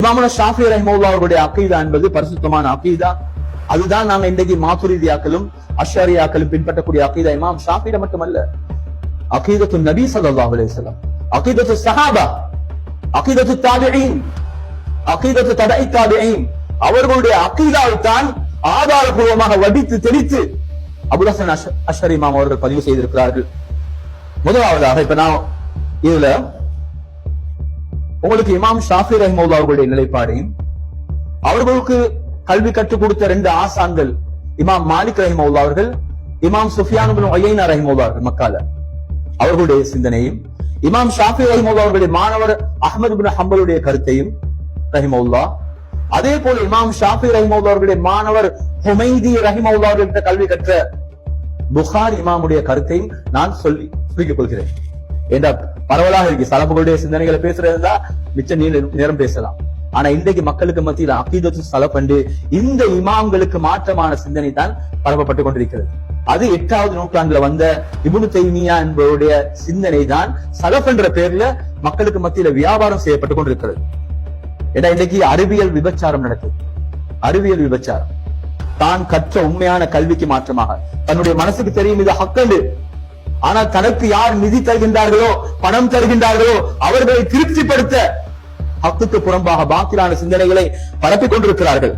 இமாமுனா ஷாஃபி ரஹிமஹுல்லாஹ் அவர்களுடைய அகீதா என்பது பரிசுத்தமான அகீதா. அதுதான் நாங்க இன்றைக்கு மாதுரிதியாக்களும் அஷ்அரியாக்களும் பின்பற்றக்கூடிய அகீதா. இமாம் ஷாஃபியிட மட்டுமல்ல, அகீதத்து நபி ஸல்லல்லாஹு அலைஹி வஸல்லம், அகீதத்து ஸஹாபா, அகீதத்து தாபிஈன், அகீதத்து தபஇ தாபிஈன், அவர்களுடைய அகீதாவை தான் ஆதாரபூர்வமாக வடித்து தெளித்து அபுல் ஹசன் அஷ்அரி இமாம் அவர்கள் பதிவு செய்திருக்கிறார்கள். முதலாவதாக இப்ப நான் இதுல உங்களுக்கு இமாம் ஷாஃபி ரஹிமஹுல்லாஹ் அவர்களுடைய நிலைப்பாடையும், அவர்களுக்கு கல்வி கற்றுக் கொடுத்த 2 ஆசான்கள் இமாம் மாலிக் ரஹிமஹுல்லாஹ் அவர்கள், இமாம் சுஃபியான் இப்னு உயைனா ரஹிமஹுல்லாஹ் அவர்கள் மக்கால, அவர்களுடைய சிந்தனையும், இமாம் ஷாஃபி ரஹிமஹுல்லாஹ் அவர்களுடைய மாணவர் அஹ்மத் இப்னு ஹம்பலுடைய கருத்தையும் ரஹிமஹுல்லாஹ், அதே போல இமாம் ஷாஃபி ரஹிமஹுல்லாஹ் அவர்களுடைய மாணவர் ஹுமைதி ரஹிமஹுல்லாஹ் அவர்கள் கல்வி கற்ற புகாரி இமாமுடைய கருத்தையும் நான் சொல்லிக் கொள்கிறேன். ஏண்டா பரவலாக இருக்கு, சலஃபுகளுடைய சிந்தனைகளை பேசுறதா மிச்ச நேரம் பேசலாம். ஆனா இன்றைக்கு மக்களுக்கு மத்தியில் அகீதத்து சலஃப் என்று இந்த இமாம்களுக்கு மாற்றமான சிந்தனை தான் பரப்பப்பட்டுக் கொண்டிருக்கிறது. அது 8வது நூற்றாண்டுல வந்த இப்னு தைமியா என்பவருடைய சிந்தனை தான் சலஃப் என்ற பேர்ல மக்களுக்கு மத்தியில வியாபாரம் செய்யப்பட்டுக் கொண்டிருக்கிறது. ஏன்னா இன்றைக்கு அறிவியல் விபச்சாரம் நடக்குது. அறிவியல் விபச்சாரம் தான் கற்ற உண்மையான கல்விக்கு மாற்றமாக தன்னுடைய மனசுக்கு தெரியும் இது ஹக்கண்டு, ஆனால் தனக்கு யார் நிதி தருகின்றார்களோ பணம் தருகின்றார்களோ அவர்களை திருப்திப்படுத்த ஹக்குக்கு புறம்பாக பாக்கிலான சிந்தனைகளை பரப்பிக் கொண்டிருக்கிறார்கள்.